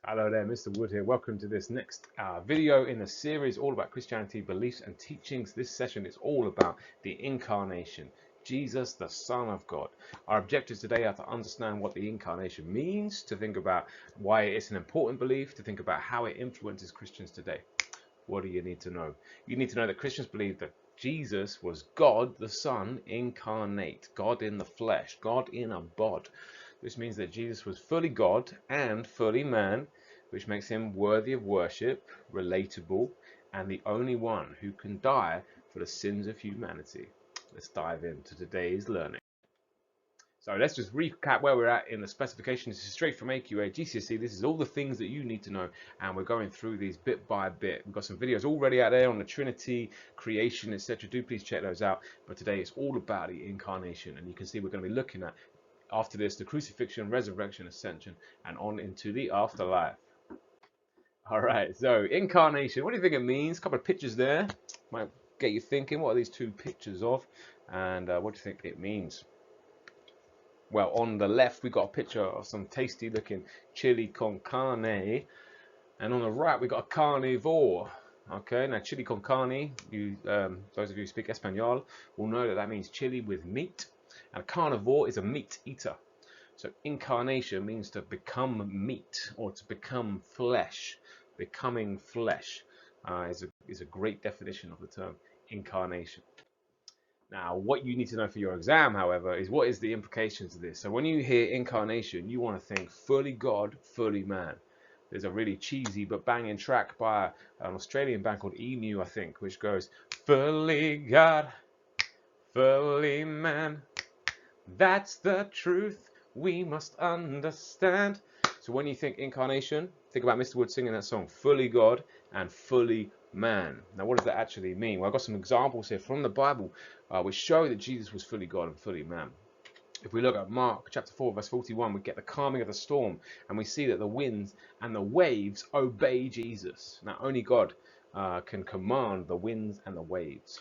Hello there, Mr. Wood here. Welcome to this next video in a series all about Christianity, beliefs and teachings. This session is all about the Incarnation, Jesus, the Son of God. Our objectives today are to understand what the Incarnation means, to think about why it's an important belief, to think about how it influences Christians today. What do you need to know? You need to know that Christians believe that Jesus was God the Son incarnate, God in the flesh, God in a bod. This means that Jesus was fully God and fully man, which makes him worthy of worship, relatable, and the only one who can die for the sins of humanity. Let's dive into today's learning. So let's just recap where we're at in the specifications. This is straight from AQA, GCSE. This is all the things that you need to know, and we're going through these bit by bit. We've got some videos already out there on the Trinity, creation, etc. Do please check those out. But today it's all about the Incarnation, and you can see we're going to be looking at, after this, the crucifixion, resurrection, ascension, and on into the afterlife. All right, so Incarnation. What do you think it means? A couple of pictures there might get you thinking. What are these two pictures of, and what do you think it means? Well, on the left, we got a picture of some tasty looking chili con carne. And on the right, we got a carnivore. Okay, now chili con carne, those of you who speak Espanol will know that that means chili with meat. And a carnivore is a meat eater. So incarnation means to become meat or to become flesh. Becoming flesh is a great definition of the term incarnation. Now, what you need to know for your exam, however, is what is the implications of this. So when you hear incarnation, you want to think fully God, fully man. There's a really cheesy but banging track by an Australian band called Emu, I think, which goes, fully God, fully man. That's the truth we must understand. So when you think incarnation, think about Mr. Wood singing that song, fully God and fully man. Now, what does that actually mean? Well, I've got some examples here from the Bible which show that Jesus was fully God and fully man. If we look at Mark chapter 4, verse 41, we get the calming of the storm, and we see that the winds and the waves obey Jesus. Now, only God can command the winds and the waves.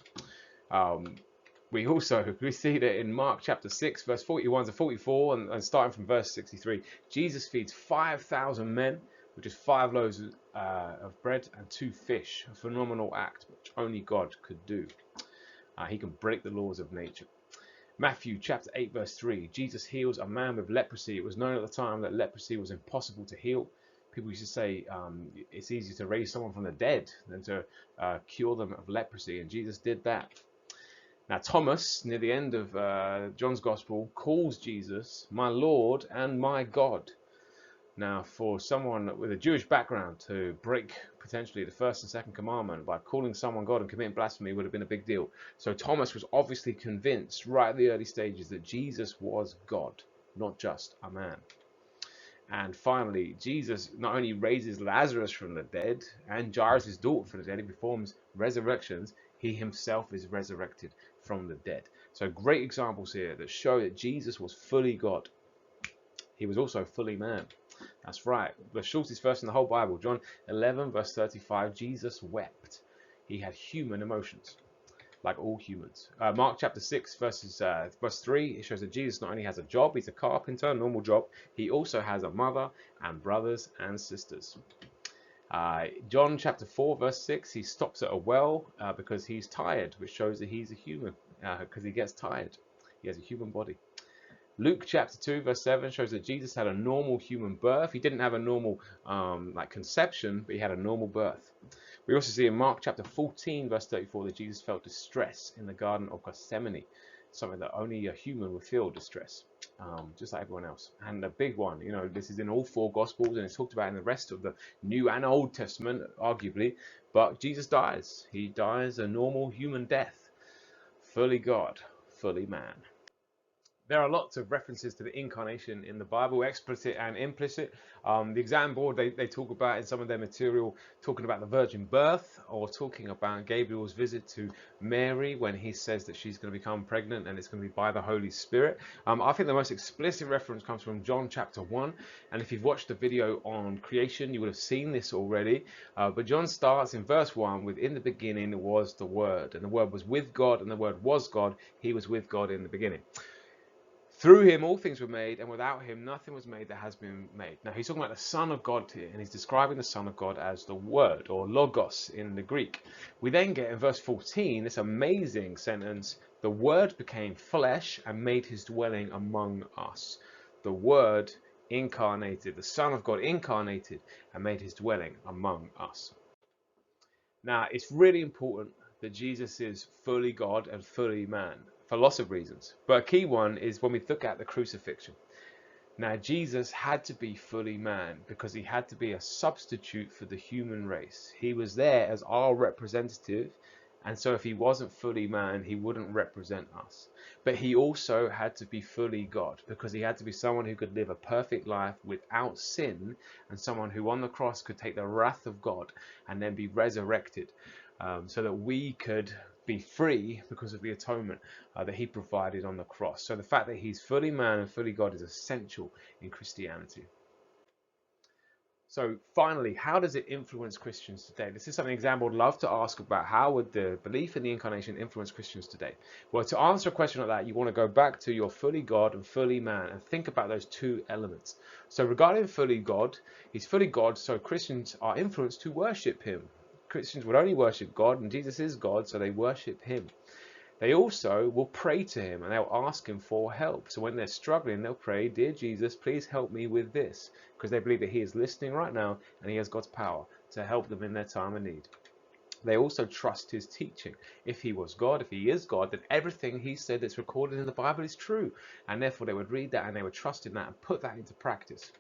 We see that in Mark chapter 6, verse 41 to 44, and starting from verse 63, Jesus feeds 5,000 men, which is 5 loaves of bread and 2 fish, a phenomenal act which only God could do. He can break the laws of nature. Matthew chapter 8, verse 3, Jesus heals a man with leprosy. It was known at the time that leprosy was impossible to heal. People used to say it's easier to raise someone from the dead than to cure them of leprosy, and Jesus did that. Now, Thomas, near the end of John's Gospel, calls Jesus my Lord and my God. Now, for someone with a Jewish background to break potentially the first and second commandment by calling someone God and committing blasphemy would have been a big deal. So Thomas was obviously convinced right at the early stages that Jesus was God, not just a man. And finally, Jesus not only raises Lazarus from the dead and Jairus' daughter from the dead, he performs resurrections, he himself is resurrected from the dead. So great examples here that show that Jesus was fully God. He was also fully man. That's right. The shortest verse in the whole Bible, John 11, verse 35, Jesus wept. He had human emotions, like all humans. Mark chapter 6, verse 3, it shows that Jesus not only has a job, he's a carpenter, normal job, he also has a mother and brothers and sisters. John chapter 4, verse 6, he stops at a well because he's tired, which shows that he's a human, because he gets tired. He has a human body. Luke chapter 2, verse 7 shows that Jesus had a normal human birth. He didn't have a normal conception, but he had a normal birth. We also see in Mark chapter 14, verse 34, that Jesus felt distress in the Garden of Gethsemane, something that only a human would feel distress, just like everyone else. And the big one, this is in all 4 Gospels, and it's talked about in the rest of the New and Old Testament, arguably, but Jesus dies. He dies a normal human death, fully God, fully man. There are lots of references to the incarnation in the Bible, explicit and implicit. The exam board, they talk about in some of their material, talking about the virgin birth, or talking about Gabriel's visit to Mary when he says that she's going to become pregnant and it's going to be by the Holy Spirit. I think the most explicit reference comes from John chapter 1. And if you've watched the video on creation, you would have seen this already. But John starts in verse 1 with, in the beginning was the Word. And the Word was with God and the Word was God. He was with God in the beginning. Through him all things were made, and without him nothing was made that has been made. Now he's talking about the Son of God here, and he's describing the Son of God as the Word, or Logos in the Greek. We then get in verse 14 this amazing sentence: the Word became flesh and made his dwelling among us. The Word incarnated, the Son of God incarnated and made his dwelling among us. Now, it's really important that Jesus is fully God and fully man for lots of reasons. But a key one is when we look at the crucifixion. Now, Jesus had to be fully man because he had to be a substitute for the human race. He was there as our representative. And so if he wasn't fully man, he wouldn't represent us. But he also had to be fully God because he had to be someone who could live a perfect life without sin, and someone who on the cross could take the wrath of God and then be resurrected, so that we could be free because of the atonement that he provided on the cross. So the fact that he's fully man and fully God is essential in Christianity. So finally, how does it influence Christians today? This is something exam would love to ask about. How would the belief in the incarnation influence Christians today? Well, to answer a question like that, you want to go back to your fully God and fully man and think about those two elements. So regarding fully God, he's fully God, so Christians are influenced to worship him. Christians would only worship God, and Jesus is God, so they worship him. They also will pray to him and they'll ask him for help. So when they're struggling, they'll pray, "Dear Jesus, please help me with this," because they believe that he is listening right now and he has God's power to help them in their time of need. They also trust his teaching. If he was God, if he is God, then everything he said that's recorded in the Bible is true. And therefore they would read that and they would trust in that and put that into practice.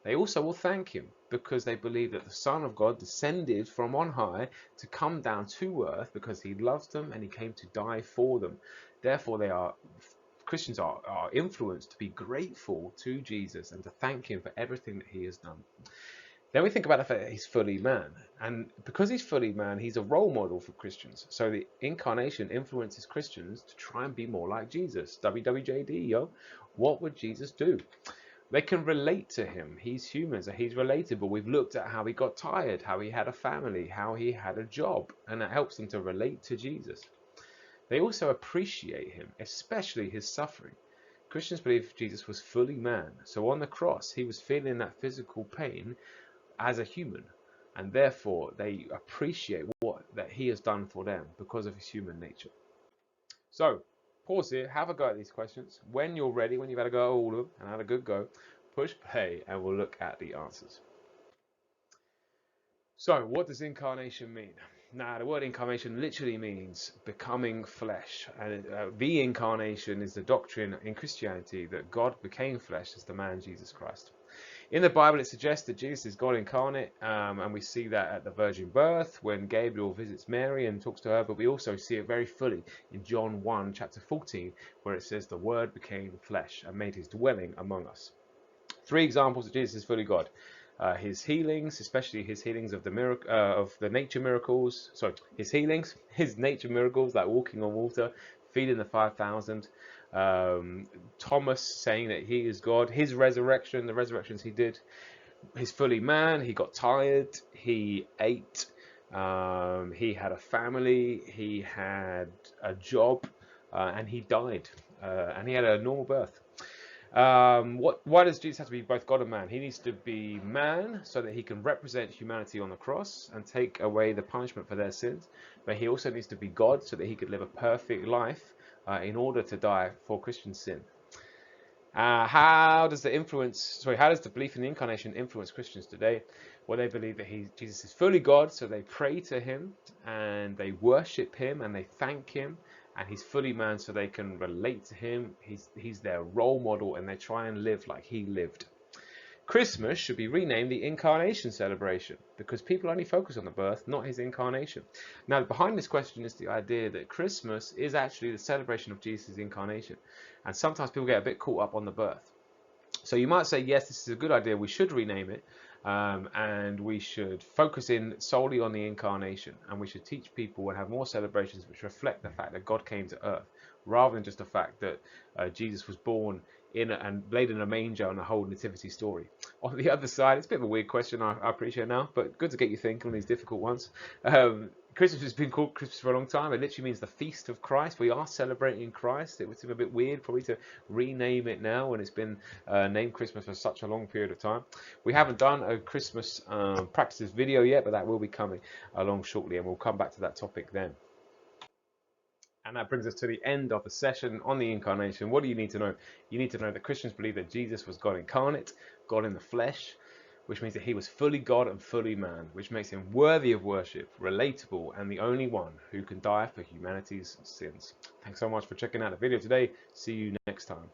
They also will thank him because they believe that the Son of God descended from on high to come down to earth because he loves them and he came to die for them. Therefore, Christians are influenced to be grateful to Jesus and to thank him for everything that he has done. Then we think about the fact that he's fully man. And because he's fully man, he's a role model for Christians. So the incarnation influences Christians to try and be more like Jesus. WWJD, yo. What would Jesus do? They can relate to him. He's human, so he's relatable. We've looked at how he got tired, how he had a family, how he had a job, and that helps them to relate to Jesus. They also appreciate him, especially his suffering. Christians believe Jesus was fully man, so on the cross he was feeling that physical pain as a human, and therefore they appreciate what that he has done for them because of his human nature. So pause here, have a go at these questions. When you're ready, when you've had a go at all of them and had a good go, push play and we'll look at the answers. So what does incarnation mean? Now, the word incarnation literally means becoming flesh. And the incarnation is the doctrine in Christianity that God became flesh as the man Jesus Christ. In the Bible, it suggests that Jesus is God incarnate, and we see that at the virgin birth when Gabriel visits Mary and talks to her, but we also see it very fully in John 1, chapter 14, where it says the Word became flesh and made his dwelling among us. 3 examples that Jesus is fully God. His healings, especially his healings of the nature miracles. Sorry, his nature miracles like walking on water, feeding the 5,000. Thomas saying that he is God. His resurrection, the resurrections he did. He's fully man. He got tired. He ate. He had a family. He had a job, and he died. And he had a normal birth. Why does Jesus have to be both God and man? He needs to be man so that he can represent humanity on the cross and take away the punishment for their sins. But he also needs to be God so that he could live a perfect life in order to die for Christian sin. How does the belief in the incarnation influence Christians today? Well, they believe that Jesus is fully God, so they pray to him and they worship him and they thank him. And he's fully man, so they can relate to him. He's their role model, and they try and live like he lived. Christmas should be renamed the Incarnation celebration because people only focus on the birth, not his incarnation. Now, behind this question is the idea that Christmas is actually the celebration of Jesus' incarnation. And sometimes people get a bit caught up on the birth. So you might say, yes, this is a good idea. We should rename it. And we should focus in solely on the incarnation, and we should teach people and have more celebrations which reflect the fact that God came to earth, rather than just the fact that Jesus was born and laid in a manger on a whole nativity story. On the other side, it's a bit of a weird question, I appreciate now, but good to get you thinking on these difficult ones. Christmas has been called Christmas for a long time. It literally means the feast of Christ. We are celebrating Christ. It would seem a bit weird probably to rename it now when it's been named Christmas for such a long period of time. We haven't done a Christmas practices video yet, but that will be coming along shortly, and we'll come back to that topic then. And that brings us to the end of the session on the Incarnation. What do you need to know? You need to know that Christians believe that Jesus was God incarnate, God in the flesh, which means that he was fully God and fully man, which makes him worthy of worship, relatable, and the only one who can die for humanity's sins. Thanks so much for checking out the video today. See you next time.